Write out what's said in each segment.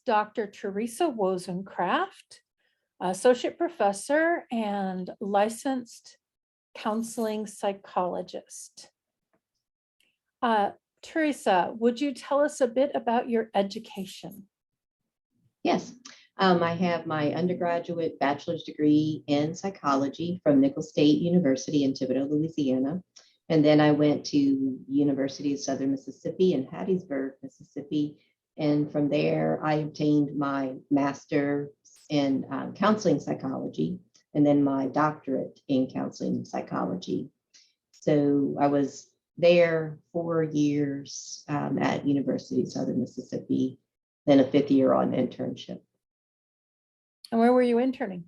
Dr. Theresa Wozencraft, Associate Professor and Licensed Counseling Psychologist. Theresa, would you tell us a bit about your education? Yes, I have my undergraduate bachelor's degree in psychology from Nicholls State University in Thibodaux, Louisiana. And then I went to University of Southern Mississippi in Hattiesburg, Mississippi. And from there, I obtained my master's in counseling psychology and then my doctorate in counseling psychology. So I was there 4 years at University of Southern Mississippi, then a 5th year on internship. And where were you interning?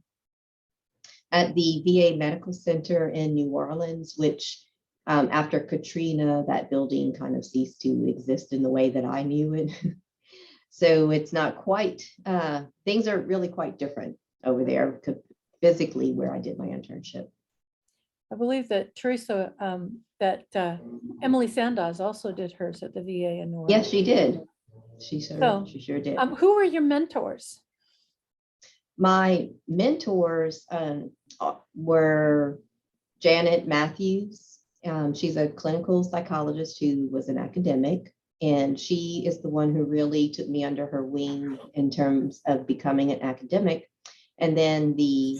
At the VA Medical Center in New Orleans, which after Katrina, that building kind of ceased to exist in the way that I knew it. So it's not quite, things are really quite different over there physically where I did my internship. I believe that Theresa, Emily Sandoz also did hers at the VA in New Orleans. Yes, she did. She sure did. Who were your mentors? My mentors were Janet Matthews. She's a clinical psychologist who was an academic, and she is the one who really took me under her wing in terms of becoming an academic. And then the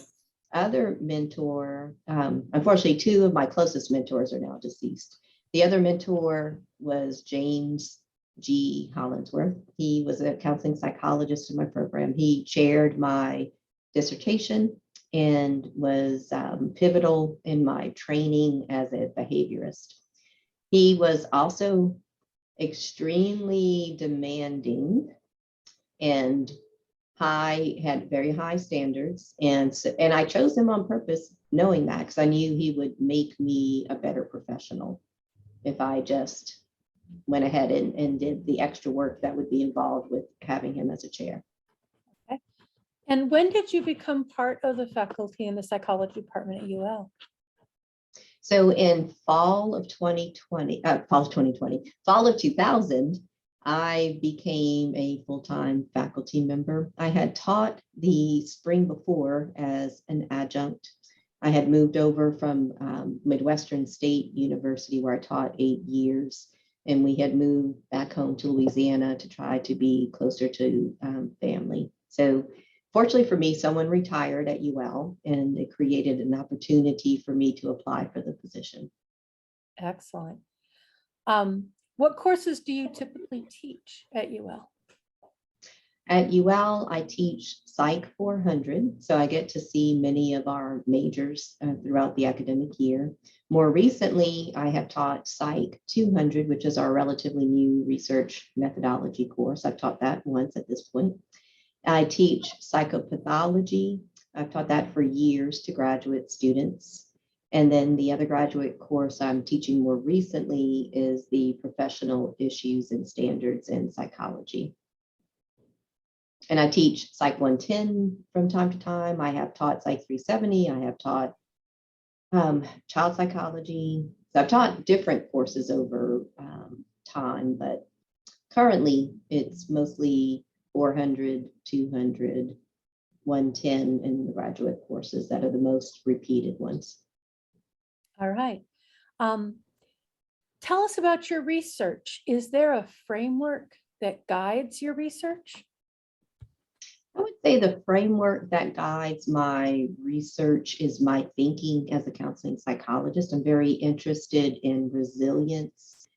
other mentor, unfortunately, 2 of my closest mentors are now deceased. The other mentor was James G. Hollingsworth. He was a counseling psychologist in my program. He chaired my dissertation and was pivotal in my training as a behaviorist. He was also extremely demanding and had very high standards. And I chose him on purpose, knowing that, because I knew he would make me a better professional if I just went ahead and did the extra work that would be involved with having him as a chair. Okay. And when did you become part of the faculty in the psychology department at UL? So in fall of 2020, fall of 2000, I became a full-time faculty member. I had taught the spring before as an adjunct. I had moved over from Midwestern State University where I taught 8 years. And we had moved back home to Louisiana to try to be closer to family. So fortunately for me, someone retired at UL, and it created an opportunity for me to apply for the position. Excellent. What courses do you typically teach at UL? At UL, I teach Psych 400, so I get to see many of our majors throughout the academic year. More recently, I have taught Psych 200, which is our relatively new research methodology course. I've taught that once at this point. I teach psychopathology. I've taught that for years to graduate students. And then the other graduate course I'm teaching more recently is the professional issues and standards in psychology. And I teach Psych 110 from time to time. I have taught Psych 370. I have taught child psychology. So I've taught different courses over time, but currently it's mostly 400, 200, 110 in the graduate courses that are the most repeated ones. All right. Tell us about your research. Is there a framework that guides your research? I would say the framework that guides my research is my thinking as a counseling psychologist. I'm very interested in resilience,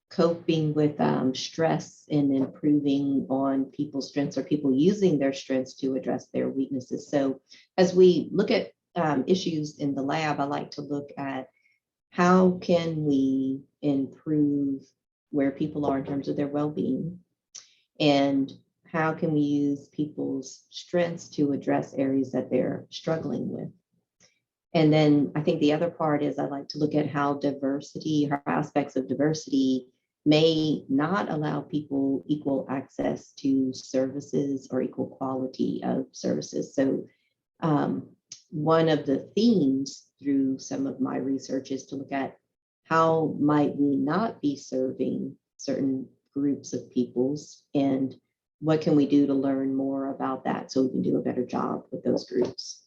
coping with stress, and improving on people's strengths or people using their strengths to address their weaknesses. So as we look at issues in the lab, I like to look at how can we improve where people are in terms of their well-being, and how can we use people's strengths to address areas that they're struggling with. And then I think the other part is I like to look at how diversity, how aspects of diversity may not allow people equal access to services or equal quality of services. So one of the themes through some of my research is to look at how might we not be serving certain groups of peoples, and what can we do to learn more about that so we can do a better job with those groups.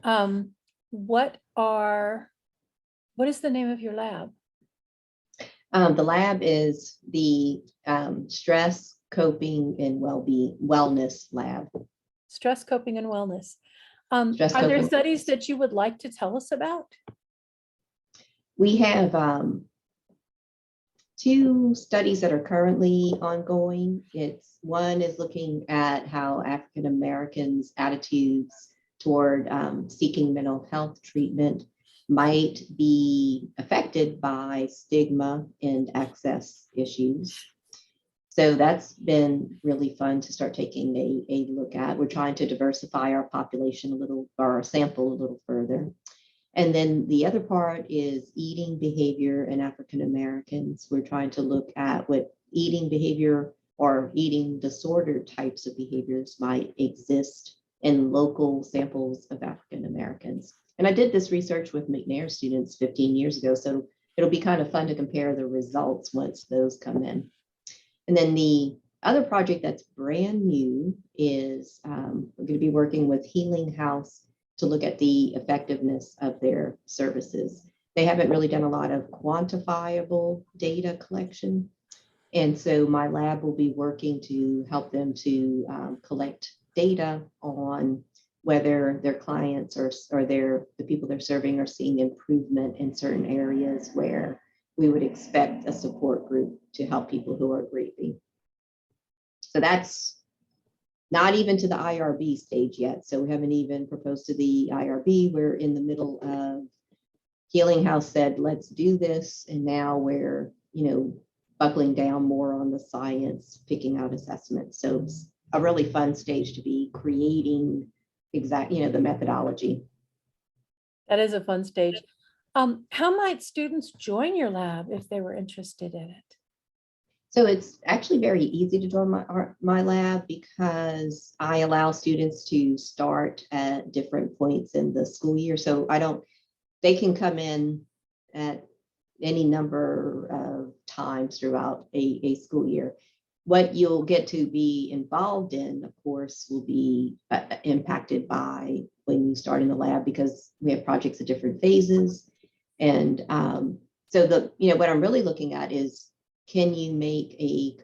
What is the name of your lab? The lab is the Stress Coping and Wellness Lab. Stress coping and wellness. Stress Are there coping. studies that you would like to tell us about? We have 2 studies that are currently ongoing. One is looking at how African Americans' attitudes toward seeking mental health treatment might be affected by stigma and access issues. So that's been really fun to start taking a look at. We're trying to diversify our population a little, or our sample a little further. And then the other part is eating behavior in African Americans. We're trying to look at what eating behavior or eating disorder types of behaviors might exist in local samples of African Americans. And I did this research with McNair students 15 years ago, so it'll be kind of fun to compare the results once those come in. And then the other project that's brand new is we're going to be working with Healing House to look at the effectiveness of their services. They haven't really done a lot of quantifiable data collection. And so my lab will be working to help them to collect data on whether their clients or the people they're serving are seeing improvement in certain areas where we would expect a support group to help people who are grieving. So that's not even to the IRB stage yet. So we haven't even proposed to the IRB. We're in the middle of Healing House said, let's do this. And now we're, buckling down more on the science, picking out assessments. So it's a really fun stage to be creating the methodology. That is a fun stage. How might students join your lab if they were interested in it? So it's actually very easy to join my lab because I allow students to start at different points in the school year. So they can come in at any number of times throughout a school year. What you'll get to be involved in, of course, will be impacted by when you start in the lab because we have projects at different phases. And so what I'm really looking at is, can you make a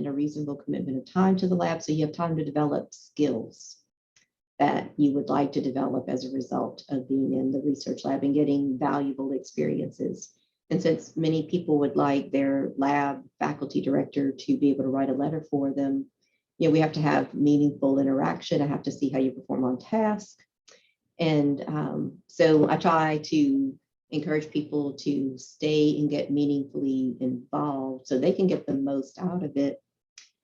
reasonable commitment of time to the lab so you have time to develop skills that you would like to develop as a result of being in the research lab and getting valuable experiences. And since many people would like their lab faculty director to be able to write a letter for them, we have to have meaningful interaction. I have to see how you perform on task. And so I try to encourage people to stay and get meaningfully involved so they can get the most out of it.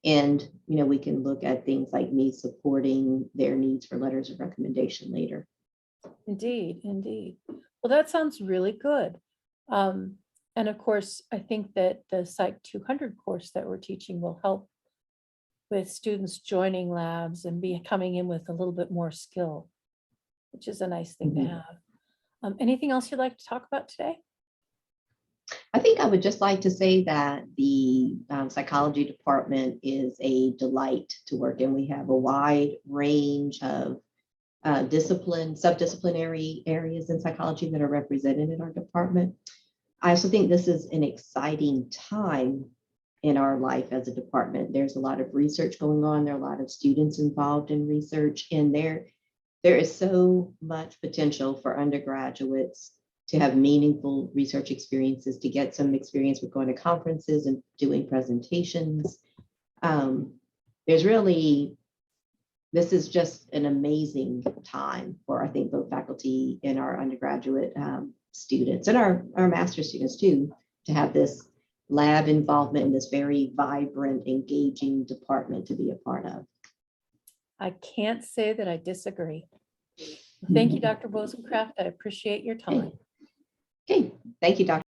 And, we can look at things like me supporting their needs for letters of recommendation later. Indeed, indeed. Well, that sounds really good. And of course, I think that the Psych 200 course that we're teaching will help with students joining labs and coming in with a little bit more skill, which is a nice thing to have. Anything else you'd like to talk about today? I think I would just like to say that the psychology department is a delight to work in. We have a wide range of subdisciplinary areas in psychology that are represented in our department. I also think this is an exciting time in our life as a department. There's a lot of research going on. There are a lot of students involved in research, and there is so much potential for undergraduates to have meaningful research experiences, to get some experience with going to conferences and doing presentations. This is just an amazing time for, I think, both faculty and our undergraduate students and our master's students too, to have this lab involvement in this very vibrant, engaging department to be a part of. I can't say that I disagree. Thank you, Dr. Wozencraft. I appreciate your time. Okay. Thank you, Dr.